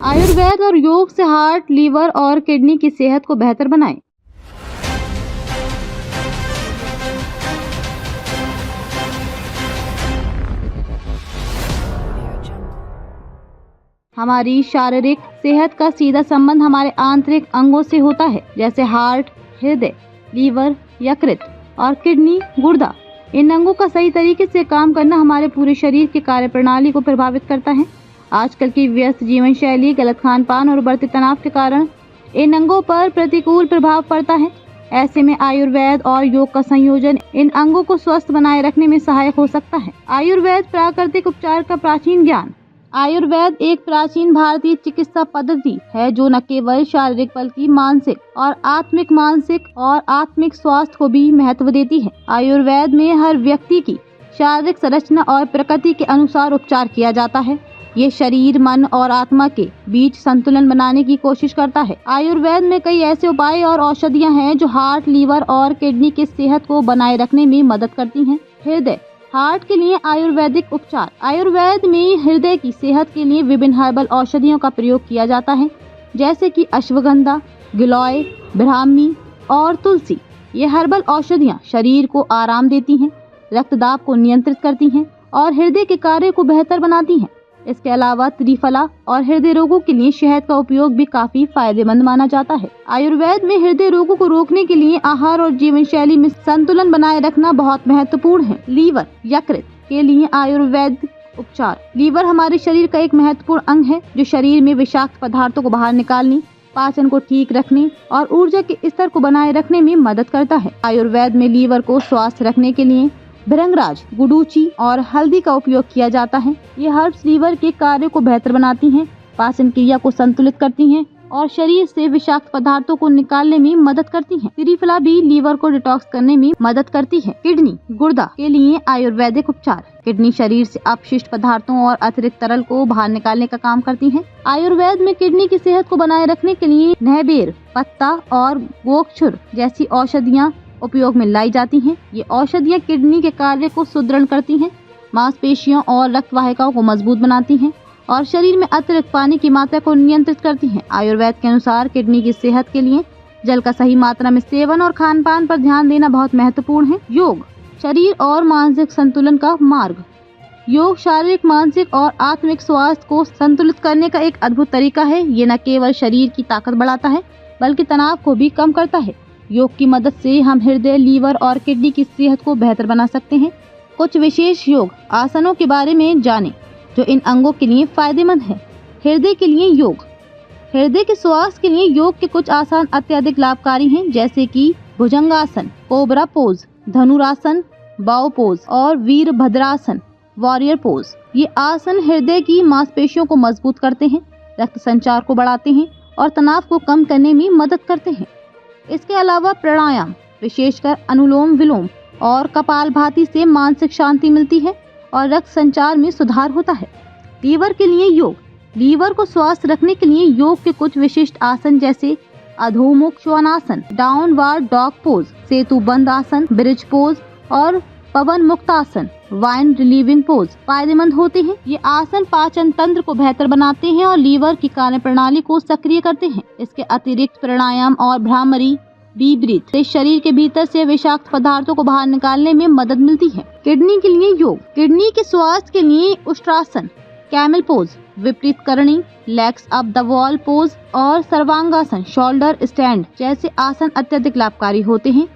आयुर्वेद और योग से हार्ट, लीवर और किडनी की सेहत को बेहतर बनाएं। हमारी शारीरिक सेहत का सीधा संबंध हमारे आंतरिक अंगों से होता है, जैसे हार्ट, हृदय, लीवर, यकृत और किडनी, गुर्दा। इन अंगों का सही तरीके से काम करना हमारे पूरे शरीर की कार्यप्रणाली को प्रभावित करता है। आजकल की व्यस्त जीवन शैली, गलत खान पान और बढ़ते तनाव के कारण इन अंगों पर प्रतिकूल प्रभाव पड़ता है। ऐसे में आयुर्वेद और योग का संयोजन इन अंगों को स्वस्थ बनाए रखने में सहायक हो सकता है। आयुर्वेद प्राकृतिक उपचार का प्राचीन ज्ञान। आयुर्वेद एक प्राचीन भारतीय चिकित्सा पद्धति है जो न केवल शारीरिक बल्कि मानसिक और आत्मिक स्वास्थ्य को भी महत्व देती है। आयुर्वेद में हर व्यक्ति की शारीरिक संरचना और प्रकृति के अनुसार उपचार किया जाता है। ये शरीर, मन और आत्मा के बीच संतुलन बनाने की कोशिश करता है। आयुर्वेद में कई ऐसे उपाय और औषधियाँ हैं जो हार्ट, लीवर और किडनी की सेहत को बनाए रखने में मदद करती हैं। हृदय, हार्ट के लिए आयुर्वेदिक उपचार। आयुर्वेद में हृदय की सेहत के लिए विभिन्न हर्बल औषधियों का प्रयोग किया जाता है, जैसे कि अश्वगंधा, गिलोय, ब्राह्मी और तुलसी। ये हर्बल औषधियाँ शरीर को आराम देती हैं, रक्तदाब को नियंत्रित करती हैं और हृदय के कार्य को बेहतर बनाती हैं। इसके अलावा त्रिफला और हृदय रोगों के लिए शहद का उपयोग भी काफी फायदेमंद माना जाता है। आयुर्वेद में हृदय रोगों को रोकने के लिए आहार और जीवन शैली में संतुलन बनाए रखना बहुत महत्वपूर्ण है। लीवर, यकृत के लिए आयुर्वेद उपचार। लीवर हमारे शरीर का एक महत्वपूर्ण अंग है जो शरीर में विषाक्त पदार्थों को बाहर निकालने, पाचन को ठीक रखने और ऊर्जा के स्तर को बनाए रखने में मदद करता है। आयुर्वेद में लीवर को स्वस्थ रखने के लिए भृंगराज, गुडुचि और हल्दी का उपयोग किया जाता है। ये हर्ब्स लीवर के कार्य को बेहतर बनाती हैं, पाचन क्रिया को संतुलित करती हैं और शरीर से विषाक्त पदार्थों को निकालने में मदद करती हैं। त्रिफला भी लीवर को डिटॉक्स करने में मदद करती है। किडनी, गुर्दा के लिए आयुर्वेदिक उपचार। किडनी शरीर से अपशिष्ट पदार्थों और अतिरिक्त तरल को बाहर निकालने का काम करती है। आयुर्वेद में किडनी की सेहत को बनाए रखने के लिए नहबेर पत्ता और गोक्षुर जैसी औषधियाँ उपयोग में लाई जाती हैं। ये औषधियाँ किडनी के कार्य को सुदृढ़ करती हैं, मांसपेशियों और रक्त वाहिकाओं को मजबूत बनाती हैं और शरीर में अतिरिक्त पानी की मात्रा को नियंत्रित करती हैं। आयुर्वेद के अनुसार किडनी की सेहत के लिए जल का सही मात्रा में सेवन और खान पान पर ध्यान देना बहुत महत्वपूर्ण है। योग, शरीर और मानसिक संतुलन का मार्ग। योग शारीरिक, मानसिक और आत्मिक स्वास्थ्य को संतुलित करने का एक अद्भुत तरीका है। ये न केवल शरीर की ताकत बढ़ाता है बल्कि तनाव को भी कम करता है। योग की मदद से हम हृदय, लीवर और किडनी की सेहत को बेहतर बना सकते हैं। कुछ विशेष योग आसनों के बारे में जानें जो इन अंगों के लिए फायदेमंद है। हृदय के लिए योग। हृदय के स्वास्थ्य के लिए योग के कुछ आसन अत्यधिक लाभकारी हैं, जैसे कि भुजंगासन, कोबरा पोज, धनुरासन, बाव पोज और वीरभद्रासन, वॉरियर पोज। ये आसन हृदय की मांसपेशियों को मजबूत करते हैं, रक्त संचार को बढ़ाते हैं और तनाव को कम करने में मदद करते हैं। इसके अलावा प्राणायाम, विशेषकर अनुलोम विलोम और कपालभाति से मानसिक शांति मिलती है और रक्त संचार में सुधार होता है। लीवर के लिए योग। लीवर को स्वस्थ रखने के लिए योग के कुछ विशिष्ट आसन जैसे अधोमुख श्वानासन, डाउनवर्ड डॉग पोज, सेतु बंद आसन, ब्रिज पोज और पवन मुक्तासन, वाइन रिलीविंग पोज फायदेमंद होते हैं। ये आसन पाचन तंत्र को बेहतर बनाते हैं और लीवर की कार्यप्रणाली को सक्रिय करते हैं। इसके अतिरिक्त प्राणायाम और भ्रामरी डीप ब्रीथ से शरीर के भीतर से विषाक्त पदार्थों को बाहर निकालने में मदद मिलती है। किडनी के लिए योग। किडनी के स्वास्थ्य के लिए Ushtrasana, camel pose, Viparita Karani, legs up the wall pose और सर्वांगासन, शोल्डर स्टैंड जैसे आसन अत्यधिक लाभकारी होते हैं।